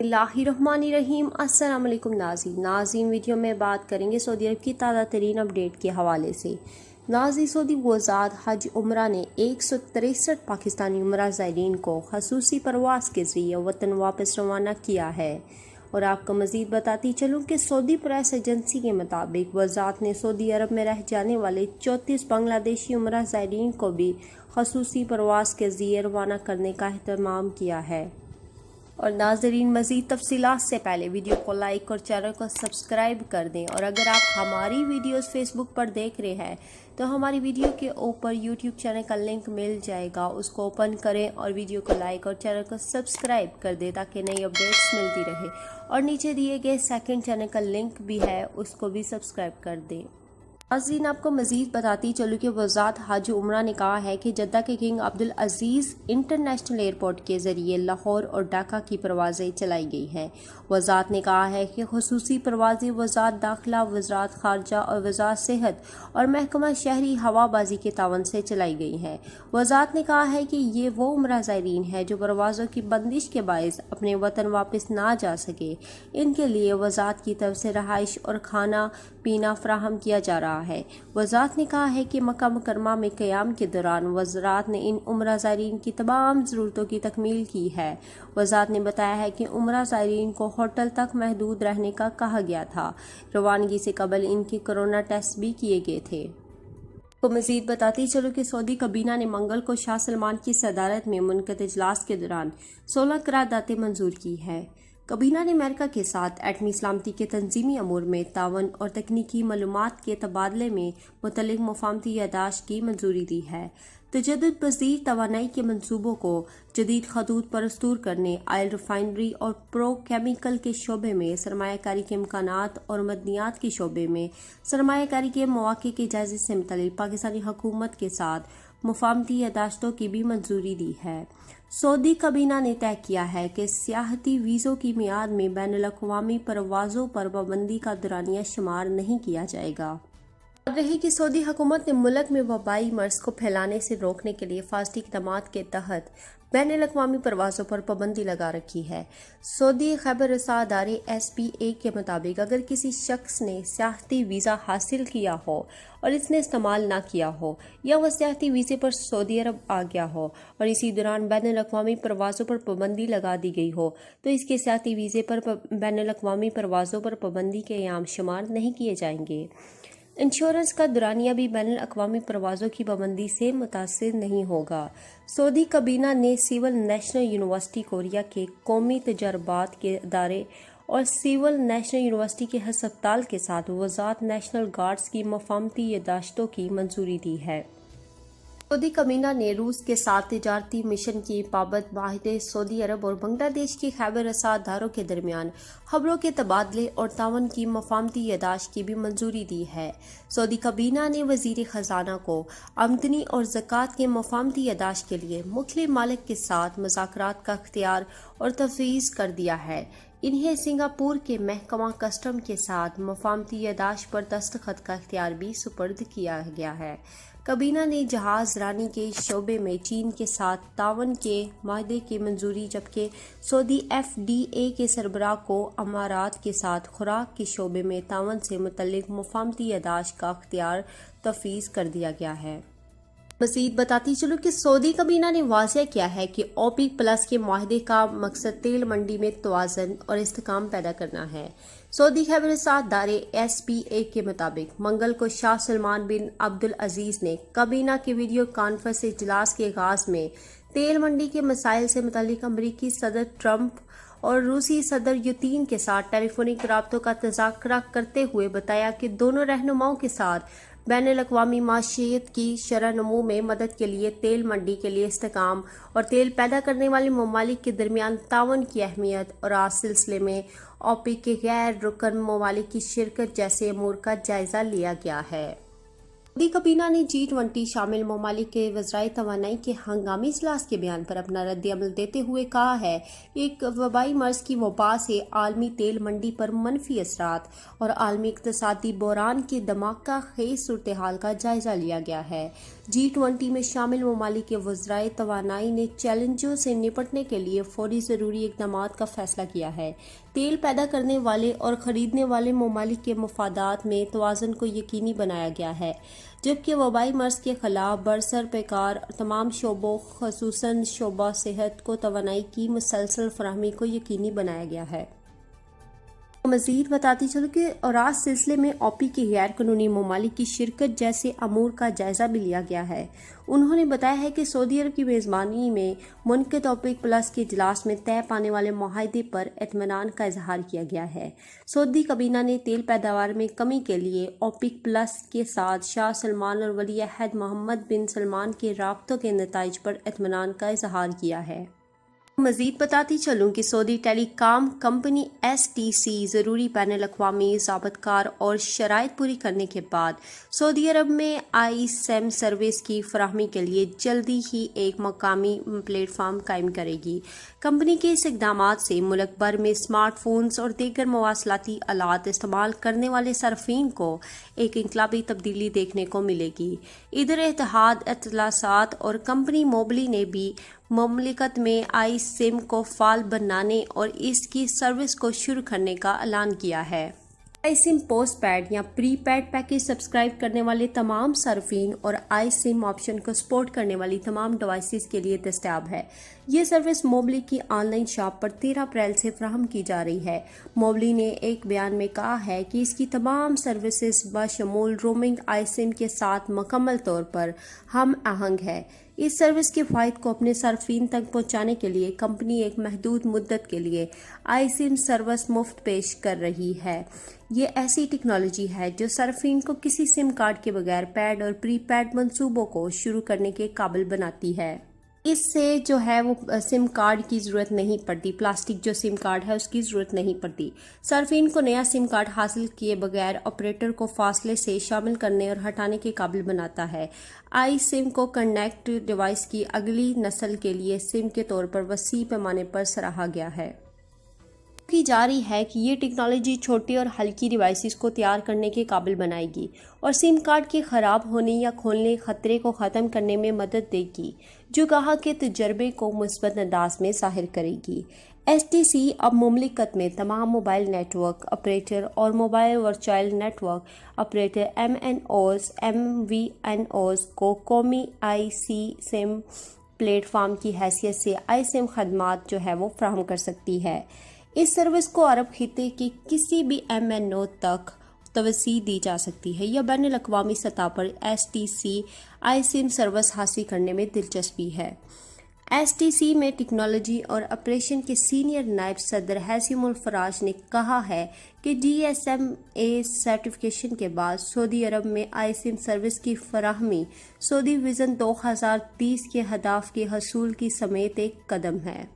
बिस्मिल्लाहिर्रहमानिर्रहीम। अस्सलाम वालेकुम नाज़रीन, वीडियो में बात करेंगे सऊदी अरब की ताज़ा तरीन अपडेट के हवाले से। नाज़रीन, सऊदी वज़ारत हज उम्रा ने 163 पाकिस्तानी उम्रा ज़ायरीन को खसूसी परवास के ज़रिए वतन वापस रवाना किया है। और आपको मज़ीद बताती चलूँ कि सऊदी प्रेस एजेंसी के मुताबिक वज़ारत ने सऊदी अरब में रह जाने वाले 34 बांग्लादेशी उम्रा ज़ायरीन को भी खसूसी परवास के ज़रिए रवाना करने का एहतमाम किया है। और नाज़रीन, मज़ीद तफसीलात से पहले वीडियो को लाइक और चैनल को सब्सक्राइब कर दें। और अगर आप हमारी वीडियोस फेसबुक पर देख रहे हैं तो हमारी वीडियो के ऊपर यूट्यूब चैनल का लिंक मिल जाएगा, उसको ओपन करें और वीडियो को लाइक और चैनल को सब्सक्राइब कर दें ताकि नई अपडेट्स मिलती रहे। और नीचे दिए गए सेकंड चैनल का लिंक भी है, उसको भी सब्सक्राइब कर दें। नाज़रीन, आपको मज़ीद बताती चलूँ कि वज़ारत हज उम्रा ने कहा है कि जद्दा के किंग अब्दुल अजीज़ इंटरनेशनल एयरपोर्ट के ज़रिए लाहौर और ढाका की परवाज़ें चलाई गई हैं। वज़ारत ने कहा है कि खुसूसी परवाज़ें वज़ारत दाखिला, वज़ारत ख़ारजा और वज़ारत सेहत और महकमा शहरी हवाबाजी के तावन से चलाई गई हैं। वज़ारत ने कहा है कि ये वो उम्रा ज़ायरीन है जो परवाज़ों की बंदिश के बायस अपने वतन वापस ना जा सके। इनके लिए वज़ारत की तरफ से रहाइश और खाना पीना फराहम किया जा रहा है। वज़ारत ने कहा है कि मक्का मुकरमा में क़याम के दौरान वज़ारत ने इन उम्रा ज़ायरीन की तमाम ज़रूरतों की तकमील की है। वज़ारत ने बताया है कि उम्रा ज़ायरीन को होटल तक महदूद रहने का कहा गया था। रवानगी से कबल इनके कोरोना टेस्ट भी किए गए थे। तो मज़ीद बताती चलो कि सऊदी काबीना ने मंगल को शाह सलमान की सदारत में मुनक़द इजलास के दौरान 16 करारदादें मंजूर की है। काबीना ने अमेरिका के साथ एटमी सलामती के तंजीमी अमूर में तावन और तकनीकी मालूमात के तबादले में मुतल्लिक मुफाहमती यादाश्त की मंजूरी दी है। तजद्दुद पज़ीर तवानाई के मनसूबों को जदीद खतूत पर अस्तूर करने, आयल रिफाइनरी और प्रो केमिकल के शोबे में सरमायाकारी के इम्कानात और मदनियात के शोबे में सरमायाकारी के मौक़े के जायजे से मुतल्लिक पाकिस्तानी हुकूमत के साथ मुफाहमती यादाश्तों की भी मंजूरी दी है। सऊदी काबीना ने तय किया है कि सियाहती वीज़ों की मियाद में बैनुल-अक़वामी परवाज़ों पर पाबंदी का दौरानिया शुमार नहीं किया जाएगा। रही कि सऊदी हुकूमत ने मुल्क में वबाई मर्ज को फैलाने से रोकने के लिए हिफाजती इक़दामात के तहत बैनुल-अक़वामी परवाज़ों पर पाबंदी लगा रखी है। सऊदी खबर रसा अदारे SPA के मुताबिक अगर किसी शख्स ने सियाहती वीज़ा हासिल किया हो और इसने इस्तेमाल ना किया हो या वह सियाहती वीज़े पर सऊदी अरब आ गया हो और इसी दौरान बैनुल-अक़वामी परवाज़ों पर पाबंदी लगा दी गई हो तो इसके सियाहती वीज़े पर बैनुल-अक़वामी परवाज़ों पर पाबंदी के अयाम शुमार नहीं किए जाएंगे। इंश्योरेंस का दौरानिया भी बैनुल-अक़वामी परवाज़ों की पाबंदी से मुतासिर नहीं होगा। सऊदी काबीना ने सिविल नेशनल यूनिवर्सिटी कोरिया के कौमी तजर्बात के अदारे और सिविल नेशनल यूनिवर्सिटी के हस्पताल के साथ वज़ारत नेशनल गार्ड्स की मुफाहमती यादाश्तों की मंजूरी दी है। सऊदी काबीना ने रूस के साथ तिजारती मिशन की पाबंद माहिदे सऊदी अरब और बांग्लादेश के खैबर रसा अदारों के दरमियान खबरों के तबादले और तावन की मुफाहमती यादाश्त की भी मंजूरी दी है। सऊदी काबीना ने वज़ीर ख़जाना को आमदनी और ज़कात के मुफाहमती यादाश्त के लिए मुख्तलिफ मालिक के साथ मुज़ाकरात का इख्तियार और तफवीज़ कर दिया है। इन्हें सिंगापुर के महकमा कस्टम के साथ मुफाहमती यादाश्त पर दस्तखत का इख्तियार भी सुपर्द किया गया है। काबीना ने जहाज़ रानी के शोबे में चीन के साथ तावन के माहदे की मंजूरी, जबकि सऊदी FDA के सरबराह को अमारात के साथ खुराक के शोबे में तावन से मुतल्लिक मुफाहमती यादाश्त का इख्तियार तफवीज़ कर दिया गया है। मज़ीद बताती चलो कि सऊदी काबीना ने वाज़ेह किया है कि OPEC प्लस के माहदे का मकसद तेल मंडी में तवाज़ुन और इस्तेहकाम पैदा करना है। सऊदी खबर रसा अदारे SPA के मुताबिक मंगल को शाह सलमान बिन अब्दुल अजीज़ ने काबीना के वीडियो कॉन्फ्रेंस इजलास के आगाज़ में तेल मंडी के मसाइल से मुतल्लिक अमरीकी सदर ट्रंप और रूसी सदर पुतिन के साथ टेलीफोनिक राब्तों का तज़ाकरा करते हुए बताया कि दोनों रहनुमाओं के साथ बैनुल-अक़वामी माशियत की शरह नमू में मदद के लिए तेल मंडी के लिए इस्तेहकाम और तेल पैदा करने वाले ममालिक के दरमियान तावन की अहमियत और आज सिलसिले में OPEC के गैर रुकन ममालिक की शिरकत जैसे अमूर का जायजा लिया गया है। सऊदी काबीना ने G20 शामिल ममालिक के वज़राए तवानाई के हंगामी इजलास के बयान पर अपना रद्द-ए-अमल देते हुए कहा है कि एक वबाई मर्ज की वबा से आलमी तेल मंडी पर मनफी असरात और आलमी इक़्तिसादी बहरान की धमाका खेज़ सूरत हाल का जायजा लिया गया है। G20 में शामिल ममालिक के वज़राए तवानाई ने चैलेंजों से निपटने के लिए फौरी ज़रूरी इक़दामात का फैसला किया है। तेल पैदा करने वाले और ख़रीदने वाले ममालिक के मफादात में तवाज़ुन को यकीनी बनाया गया है, जबकि वबाई मर्ज़ के ख़िलाफ़ बरसर पैकार तमाम शोबों ख़ुसूसन शोबा सेहत को तवानाई की मुसलसल फराहमी को यकीनी बनाया गया है। मज़ीद बताती चलो कि और आज सिलसिले में ओपेक के गैर कानूनी ममालिक की शिरकत जैसे अमूर का जायज़ा भी लिया गया है। उन्होंने बताया है कि सऊदी अरब की मेज़बानी में मुनक़िद ओपेक प्लस के इजलास में तय पाने वाले मुआहदे पर इत्मीनान का इजहार किया गया है। सऊदी काबीना ने तेल पैदावार में कमी के लिए ओपेक प्लस के साथ शाह सलमान और वली अहद मोहम्मद बिन सलमान के राब्तों के नताइज पर इत्मीनान का इजहार किया है। मज़ीद बताती चलूँ कि सऊदी टेलीकॉम कंपनी STC ज़रूरी बैनुल अक़वामी ज़ाब्तकार और शराइत पूरी करने के बाद सऊदी अरब में ISIM सर्विस की फराहमी के लिए जल्दी ही एक मकामी प्लेटफार्म कायम करेगी। कंपनी के इस इक़दाम से मुल्क भर में स्मार्टफोन्स और दीगर मवासलाती आलात इस्तेमाल करने वाले सार्फिन को एक इनकलाबी तब्दीली देखने को मिलेगी। इधर इत्तेहाद इत्तलासात और कंपनी मोबली ने भी ममलिकत में ISIM को फ़ाल बनाने और इसकी सर्विस को शुरू करने का ऐलान किया है। ISIM पोस्ट पैड या प्री पैड पैकेज सब्सक्राइब करने वाले तमाम सार्फिन और ISIM ऑप्शन को सपोर्ट करने वाली तमाम डिवाइसेस के लिए दस्तयाब है। ये सर्विस मोबली की ऑनलाइन शॉप पर 13 अप्रैल से फराहम की जा रही है। मोबली ने एक बयान में कहा है कि इसकी तमाम सर्विसेज बशमूल रोमिंग ISIM के साथ मुकम्मल तौर पर हम आहंग है। इस सर्विस के फ़ायदे को अपने सार्फिन तक पहुंचाने के लिए कंपनी एक महदूद मुद्दत के लिए ISIM सर्विस मुफ्त पेश कर रही है। ये ऐसी टेक्नोलॉजी है जो सार्फिन को किसी सिम कार्ड के बगैर पैड और प्री पैड मंसूबों को शुरू करने के काबिल बनाती है। इससे जो है वो सिम कार्ड की ज़रूरत नहीं पड़ती, प्लास्टिक जो सिम कार्ड है उसकी ज़रूरत नहीं पड़ती। सार्फिन को नया सिम कार्ड हासिल किए बगैर ऑपरेटर को फासले से शामिल करने और हटाने के काबिल बनाता है। ISIM को कनेक्ट डिवाइस की अगली नस्ल के लिए सिम के तौर पर वसी पैमाने पर सराहा गया है। की जा रही है कि ये टेक्नोलॉजी छोटी और हल्की डिवाइसेस को तैयार करने के काबिल बनाएगी और सिम कार्ड के ख़राब होने या खोलने खतरे को ख़त्म करने में मदद देगी, जो कहा के तजर्बे को मुस्बत अंदाज में ज़ाहिर करेगी। STC अब मुमलिकत में तमाम मोबाइल नेटवर्क ऑपरेटर और mobile virtual network operator MVNOs को कौमी ISIM प्लेटफार्म की हैसियत से ISIM खदमात जो है वो फराहम कर सकती है। इस सर्विस को अरब खिते के किसी भी MNO तक तवसी दी जा सकती है या बैनुल अक़वामी सतह पर STC ISIM सर्विस हासिल करने में दिलचस्पी है। STC में टेक्नोलॉजी और ऑपरेशन के सीनियर नायब सदर हैसिमुल फराज ने कहा है कि GSMA सर्टिफिकेशन के बाद सऊदी अरब में ISIM सर्विस की फराहमी सऊदी विज़न 2030 के हदाफ के हसूल की समेत एक कदम है।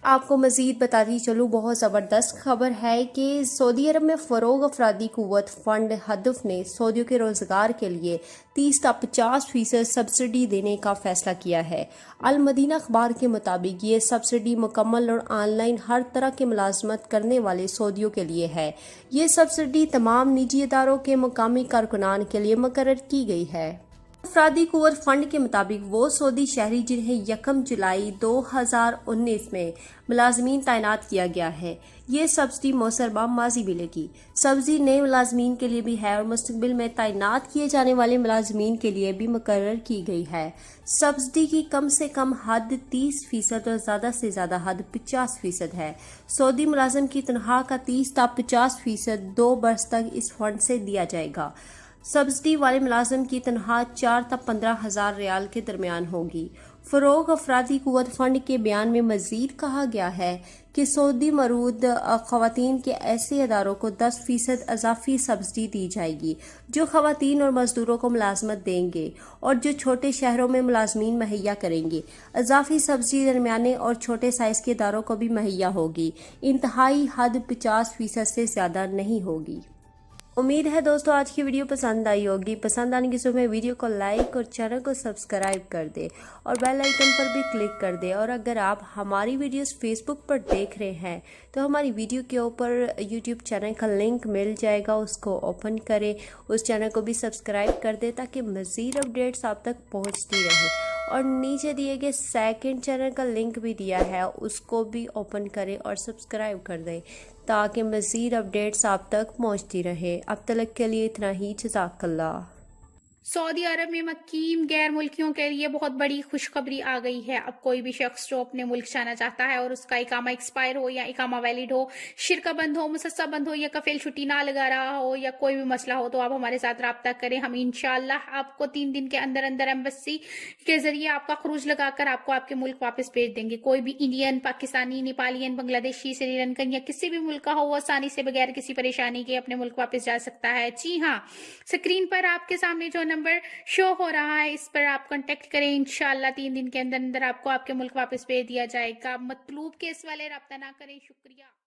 आपको मज़ीद बताती चलूँ, बहुत ज़बरदस्त खबर है कि सऊदी अरब में फ़रोग़ अफरादी क़ुव्वत फ़ंड हदफ ने सऊदियों के रोज़गार के लिए 30 से 50% सब्सिडी देने का फ़ैसला किया है। अल मदीना अखबार के मुताबिक ये सब्सिडी मुकम्मल और ऑनलाइन हर तरह के मुलाजमत करने वाले सऊदियों के लिए है। ये सब्सिडी तमाम निजी इदारों के मकामी कारकुनान के लिए मुकर्रर की गई है। अफरादी कुव्वत फंड के मुताबिक वो सऊदी शहरी जिन्हें 1 जुलाई 2019 में मुलाजमीन तैनात किया गया है, ये सब्सिडी मौसर माजी मिलेगी। सब्सिडी नए मुलाजमीन के लिए भी है और मुस्तकबिल में तैनात किए जाने वाले मुलाजमीन के लिए भी मुकर्रर की गई है। सब्सिडी की कम से कम हद 30% और ज़्यादा से ज़्यादा हद 50% है। सऊदी मुलाजिम की तनख्वाह का 30 से 50% 2 बरस तक इस फंड से दिया जाएगा। सब्सिडी वाले मुलाजिम की तनख्वाह 4 से 15,000 रियाल के दरमियान होगी। फ़रोग़ अफरादी क़ुव्वत फंड के बयान में मज़ीद कहा गया है कि सऊदी मरूद ख़वातीन के ऐसे इदारों को 10% इजाफी सब्सिडी दी जाएगी जो ख़वातीन और मज़दूरों को मुलाजमत देंगे और जो छोटे शहरों में मुलाजमीन मुहैया करेंगे। इजाफी सब्सिडी दरमियाने और छोटे साइज़ के इदारों को भी मुहैया होगी। इंतहाई हद 50% से ज़्यादा नहीं होगी। امید ہے دوستوں آج کی ویڈیو پسند آئی ہوگی۔ پسند آنے کی صورت میں ویڈیو کو لائک اور چینل کو سبسکرائب کر دے اور بیل آئیکن پر بھی کلک کر دے، اور اگر آپ ہماری ویڈیوز فیس بک پر دیکھ رہے ہیں تو ہماری ویڈیو کے اوپر یوٹیوب چینل کا لنک مل جائے گا، اس کو اوپن کرے، اس چینل کو بھی سبسکرائب کر دے تاکہ مزید اپڈیٹس آپ تک پہنچتی رہے، اور نیچے دیے گئے سیکنڈ چینل کا لنک بھی دیا ہے، اس کو بھی اوپن کرے اور سبسکرائب کر دے تاکہ مزید اپڈیٹس آپ تک پہنچتی رہے۔ اب تک کے لیے اتنا ہی، جزاک اللہ۔ سعودی عرب میں مقیم غیر ملکیوں کے لیے بہت بڑی خوشخبری آ گئی ہے۔ اب کوئی بھی شخص جو اپنے ملک جانا چاہتا ہے اور اس کا اقامہ ایکسپائر ہو یا اقامہ ویلڈ ہو، شرکہ بند ہو، مسسہ بند ہو یا کفیل چھٹی نہ لگا رہا ہو یا کوئی بھی مسئلہ ہو، تو آپ ہمارے ساتھ رابطہ کریں۔ ہم انشاءاللہ آپ کو 3 دن کے اندر اندر ایمبیسی کے ذریعے آپ کا خروج لگا کر آپ کو آپ کے ملک واپس بھیج دیں گے۔ کوئی بھی انڈین، پاکستانی، نیپالین، بنگلہ دیشی، سری لنکن یا کسی بھی ملک کا ہو، وہ آسانی سے بغیر کسی پریشانی کے اپنے ملک واپس جا سکتا ہے۔ جی ہاں، اسکرین پر آپ کے سامنے جو نمبر شو ہو رہا ہے، اس پر آپ کانٹیکٹ کریں۔ انشاءاللہ 3 دن کے اندر اندر آپ کو آپ کے ملک واپس بھیج دیا جائے گا۔ مطلوب کیس والے رابطہ نہ کریں۔ شکریہ۔